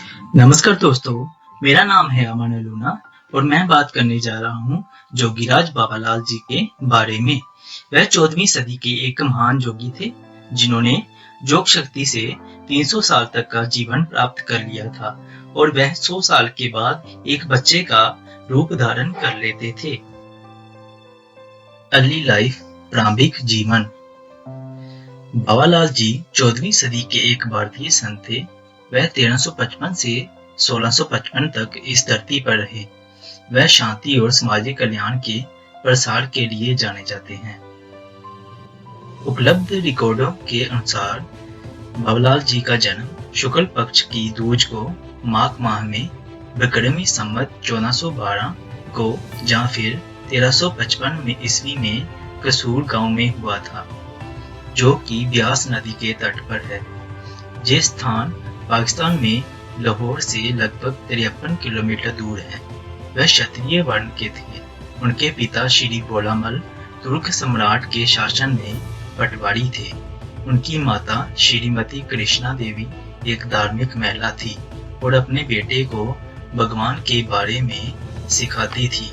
नमस्कार दोस्तों, मेरा नाम है अमन लूना और मैं बात करने जा रहा हूँ जोगीराज बाबालाल जी के बारे में। वह 14वीं सदी के एक महान जोगी थे जिन्होंने योग शक्ति से 300 साल तक का जीवन प्राप्त कर लिया था और वह 100 साल के बाद एक बच्चे का रूप धारण कर लेते थे। अर्ली लाइफ, प्रारंभिक जीवन। बाबालाल जी 14वीं सदी के एक भारतीय संत थे। वह 1355 से 1655 तक इस धरती पर रहे। वह शांति और सामाजिक कल्याण के प्रसार के लिए जाने जाते हैं। उपलब्ध रिकॉर्डों के अनुसार बाबालाल जी का जन्म शुक्ल पक्ष की दूज को माघ माह में बिक्रमी संवत 1412 को या फिर 1355 में ईस्वी में कसूर गांव में हुआ था, जो कि ब्यास नदी के तट पर है। ये स्थान पाकिस्तान में लाहौर से लगभग 53 किलोमीटर दूर है। वह क्षत्रिय वर्ण के थे। उनके पिता श्री बोलामल तुर्क सम्राट के शासन में पटवारी थे। उनकी माता श्रीमती कृष्णा देवी एक धार्मिक महिला थी और अपने बेटे को भगवान के बारे में सिखाती थी।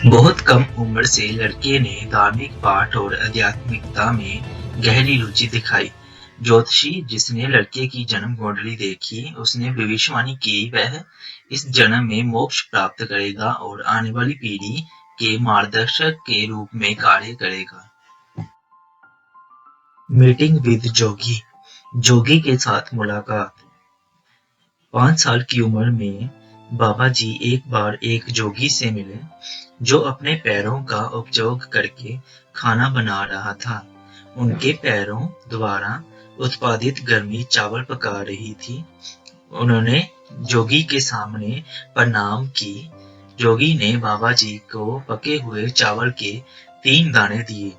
बहुत कम उम्र से लड़के ने धार्मिक पाठ और आध्यात्मिकता में गहरी रुचि दिखाई। ज्योतिषी जिसने लड़के की जन्म कुंडली देखी, उसने भविष्यवाणी की वह इस जन्म में मोक्ष प्राप्त करेगा और आने वाली पीढ़ी के मार्गदर्शक के रूप में कार्य करेगा। मीटिंग विद जोगी, जोगी के साथ मुलाकात। 5 साल की उम्र में बाबा जी एक बार एक जोगी से मिले जो अपने पैरों का उपयोग करके खाना बना रहा था। उनके पैरों द्वारा उत्पादित गर्मी चावल पका रही थी। उन्होंने जोगी के सामने प्रणाम की। जोगी ने बाबा जी को पके हुए चावल के 3 दाने दिए।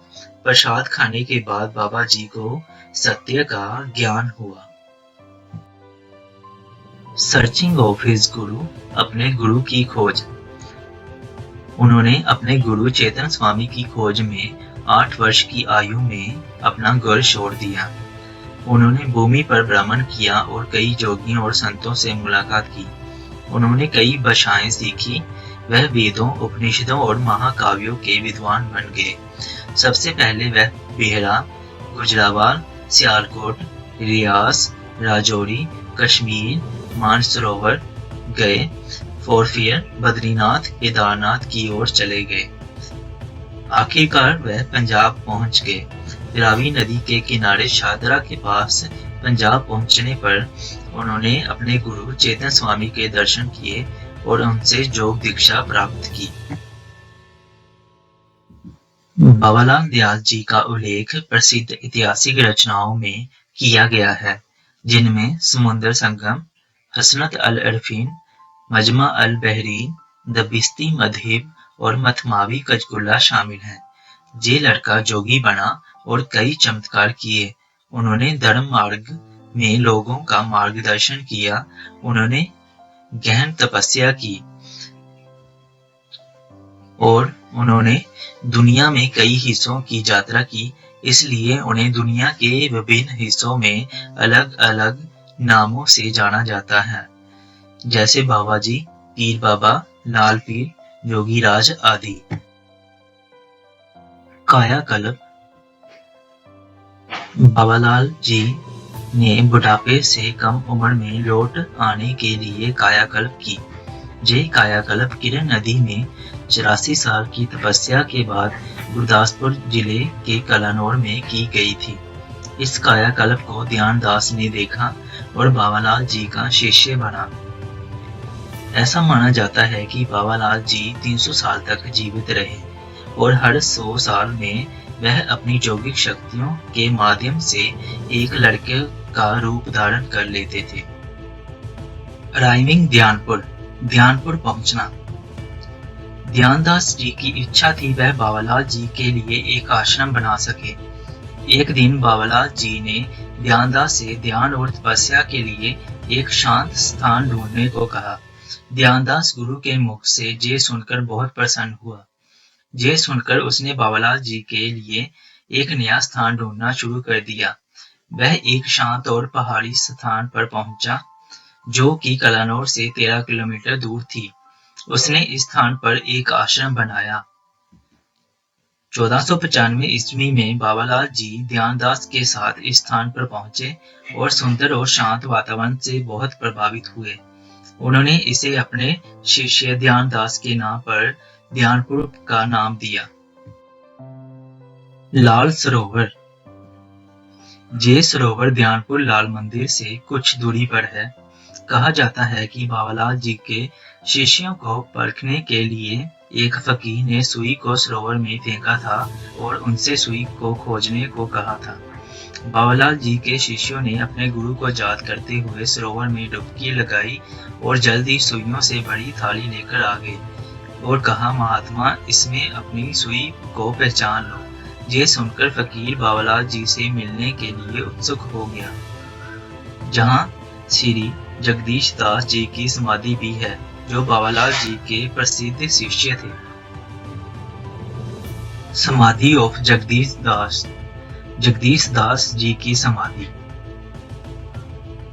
प्रसाद खाने के बाद बाबा जी को सत्य का ज्ञान हुआ। सर्चिंग ऑफ हिज गुरु, अपने गुरु की खोज। उन्होंने अपने गुरु चेतन स्वामी की खोज में 8 वर्ष की आयु में अपना घर छोड़ दिया। उन्होंने भूमि पर भ्रमण किया और कई जोगियों और संतों से मुलाकात की। उन्होंने कई भाषाएं सीखी। वह वेदों, उपनिषदों और महाकाव्यों के विद्वान बन गए। सबसे पहले वह बेहरा, गुजरावाल, सियालकोट, रियास, राजौरी, कश्मीर, मानसरोवर गए। फोरफियर, बद्रीनाथ, केदारनाथ की ओर चले गए। आखिरकार वह पंजाब पहुंच गए। रावी नदी के किनारे शादरा के पास पंजाब पहुंचने पर उन्होंने अपने गुरु चेतन स्वामी के दर्शन किए और उनसे योग दीक्षा प्राप्त की। बाबालाल दयाल जी का उल्लेख प्रसिद्ध ऐतिहासिक रचनाओं में किया गया है, जिनमें समुद्र संगम, हसनत अल अरफीन, मजमा अल बहरीन, द बिस्ती मधेब और मथमावी कचगुल्ला शामिल हैं। ये लड़का जोगी बना और कई चमत्कार किए। उन्होंने धर्म मार्ग में लोगों का मार्गदर्शन किया। उन्होंने गहन तपस्या की और उन्होंने दुनिया में कई हिस्सों की यात्रा की, इसलिए उन्हें दुनिया के विभिन्न हिस्सों में अलग अलग नामों से जाना जाता है, जैसे बाबा जी, पीर बाबा, लाल पीर, जोगीराज आदि। कायाकल्प। बाबालाल जी ने बुढ़ापे से कम उम्र में लौट आने के लिए कायाकल्प की। ये कायाकल्प किरण नदी में 84 साल की तपस्या के बाद गुरदासपुर जिले के कलानौर में की गई थी। इस कायाकल्प को ध्यानदास ने देखा और बाबालाल जी का शिष्य बना। ऐसा माना जाता है कि बाबालाल जी 300 साल तक जीवित रहे और हर 100 साल में वह अपनी योगिक शक्तियों के माध्यम से एक लड़के का रूप धारण कर लेते थे। अराइविंग ध्यानपुर, ध्यानपुर पहुंचना। ध्यानदास जी की इच्छा थी वह बाबालाल जी के लिए एक आश्रम बना सके। एक दिन बाबालाल जी ने ध्यानदास से ध्यान और तपस्या के लिए एक शांत स्थान ढूंढने को कहा। ध्यानदास गुरु के मुख से ये सुनकर बहुत प्रसन्न हुआ। ये सुनकर उसने बाबालाल जी के लिए एक नया स्थान ढूंढना शुरू कर दिया। वह एक शांत और पहाड़ी स्थान पर पहुंचा जो कि कलानौर से 13 किलोमीटर दूर थी। उसने इस स्थान पर एक आश्रम बनाया। 1495 ईस्वी में बाबालाल जी ध्यानदास के साथ इस स्थान पर पहुंचे और सुंदर और शांत वातावरण से बहुत प्रभावित हुए। उन्होंने इसे अपने शिष्य ध्यानदास के नाम पर ध्यानपुर का नाम दिया। लाल सरोवर। ये सरोवर ध्यानपुर लाल मंदिर से कुछ दूरी पर है। कहा जाता है कि बाबालाल जी के शिष्यों को परखने के लिए एक फकीर ने सुई को सरोवर में फेंका था और उनसे सुई को खोजने को कहा था। बाबालाल जी के शिष्यों ने अपने गुरु को याद करते हुए सरोवर में डुबकी लगाई और जल्दी सुइयों से भरी थाली लेकर आ गए और कहा, महात्मा, इसमें अपनी सुई को पहचान लो। ये सुनकर फकीर बाबालाल जी से मिलने के लिए उत्सुक हो गया। जहाँ श्री जगदीश दास जी की समाधि भी है, जो बाबालाल जी के प्रसिद्ध शिष्य थे। समाधि ऑफ जगदीश दास जी की समाधि।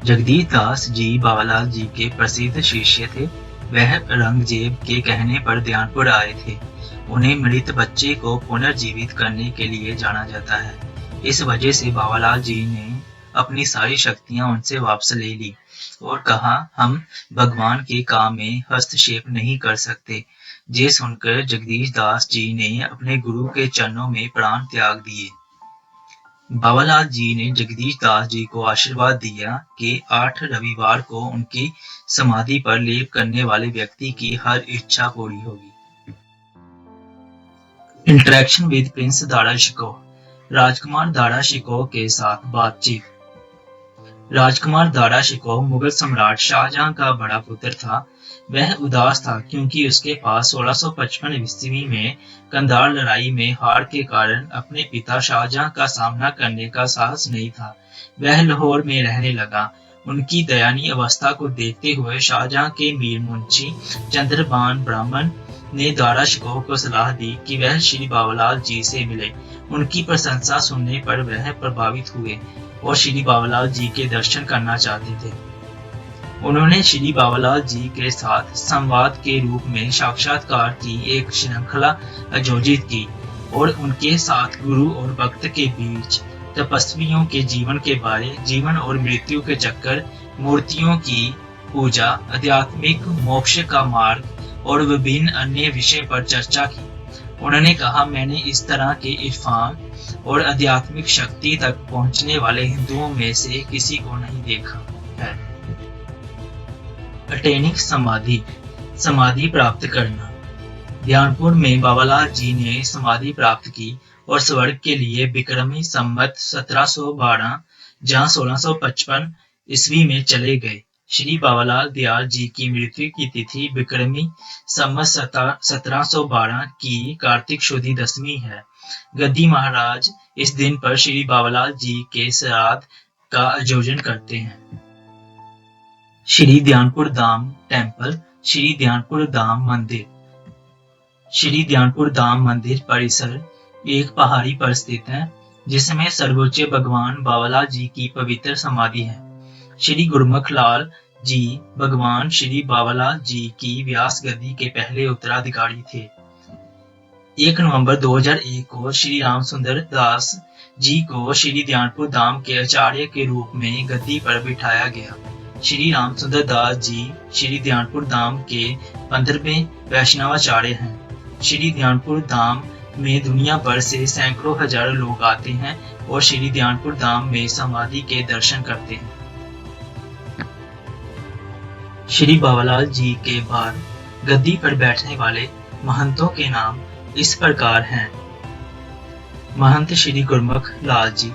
जगदीश दास जी बाबालाल जी के प्रसिद्ध शिष्य थे। वह औरंगजेब के कहने पर ध्यानपुर आए थे। उन्हें मृत बच्चे को पुनर्जीवित करने के लिए जाना जाता है। इस वजह से बाबालाल जी ने अपनी सारी शक्तियां उनसे वापस ले ली और कहा, हम भगवान के काम में हस्तक्षेप नहीं कर सकते। ये सुनकर जगदीश दास जी ने अपने गुरु के चरणों में प्राण त्याग दिए। बाबालाल जी ने जगदीश दास जी को आशीर्वाद दिया कि 8 रविवार को उनकी समाधि पर लेप करने वाले व्यक्ति की हर इच्छा पूरी होगी। Interaction with prince Dara Shikoh. राजकुमार दारा शिकोह के साथ बातचीत। राजकुमार दारा शिकोह मुगल सम्राट शाहजहां का बड़ा पुत्र था। वह उदास था क्योंकि उसके पास 1655 ईस्वी में कंधार लड़ाई में हार के कारण अपने पिता शाहजहां का सामना करने का साहस नहीं था। वह लाहौर में रहने लगा। उनकी दयनीय अवस्था को देखते हुए शाहजहां के मीर मुंशी चंद्रभान ब्राह्मण ने दारा शिकोह को सलाह दी कि वह श्री बाबालाल जी से मिले। उनकी प्रशंसा सुनने पर वह प्रभावित हुए और श्री बाबालाल जी के दर्शन करना चाहते थे। उन्होंने श्री बाबालाल जी के साथ संवाद के रूप में साक्षात्कार की एक श्रृंखला आयोजित की और उनके साथ गुरु और भक्त के बीच तपस्वियों के जीवन और मृत्यु के चक्कर, मूर्तियों की पूजा, आध्यात्मिक मोक्ष का मार्ग और विभिन्न अन्य विषय पर चर्चा की। उन्होंने कहा, मैंने इस तरह के इरफान और आध्यात्मिक शक्ति तक पहुंचने वाले हिंदुओं में से किसी को नहीं देखा है। अटेनिंग समाधि प्राप्त करना। ध्यानपुर में बाबालाल जी ने समाधि प्राप्त की और स्वर्ग के लिए विक्रमी संवत 1712 जहाँ 1655 ईस्वी में चले गए। श्री बाबालाल दयाल जी की मृत्यु की तिथि विक्रमी संवत 1712 की कार्तिक शुद्ध दशमी है। गद्दी महाराज इस दिन पर श्री बाबालाल जी के श्राद्ध का आयोजन करते हैं। श्री ध्यानपुर धाम टेम्पल। श्री ध्यानपुर धाम मंदिर। श्री ध्यानपुर धाम मंदिर परिसर एक पहाड़ी पर स्थित है जिसमें सर्वोच्च भगवान बाबालाल जी की पवित्र समाधि है। श्री गुरमुख लाल जी भगवान श्री बाबालाल जी की व्यास गद्दी के पहले उत्तराधिकारी थे। 1 नवंबर 2001 को श्री राम सुंदर दास जी को श्री ध्यानपुर धाम के आचार्य के रूप में गद्दी पर बिठाया गया। श्री राम सुंदर दास जी श्री ध्यानपुर धाम के 15वें वैष्णवाचार्य हैं। श्री ध्यानपुर धाम में दुनिया भर से सैकड़ों हजारों लोग आते हैं और श्री ध्यानपुर धाम में समाधि के दर्शन करते हैं। श्री बाबालाल जी के बाद गद्दी पर बैठने वाले महंतों के नाम इस प्रकार हैं। महंत श्री गुरमुख लाल जी,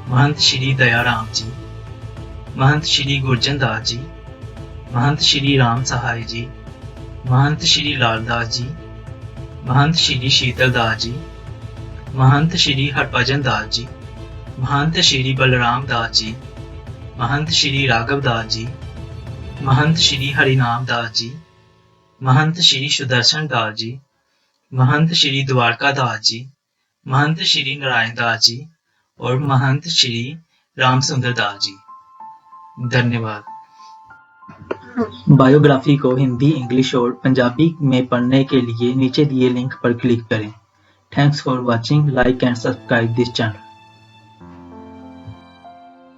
महंत श्री दयाराम जी, महंत श्री गुरजन दास जी, महंत श्री राम सहाय जी, महंत श्री लालदास जी, महंत श्री शीतल दास जी, महंत श्री हरभजन दास जी, महंत श्री बलराम दास जी, महंत श्री राघव दास जी, महंत श्री हरिनाम दास जी, महंत श्री सुदर्शन दास जी, महंत श्री द्वारका दास जी, महंत श्री नारायण दास जी और महंत श्री रामसुंदर दास जी। धन्यवाद। बायोग्राफी को हिंदी, इंग्लिश और पंजाबी में पढ़ने के लिए नीचे दिए लिंक पर क्लिक करें। Thanks for watching, like and subscribe this channel.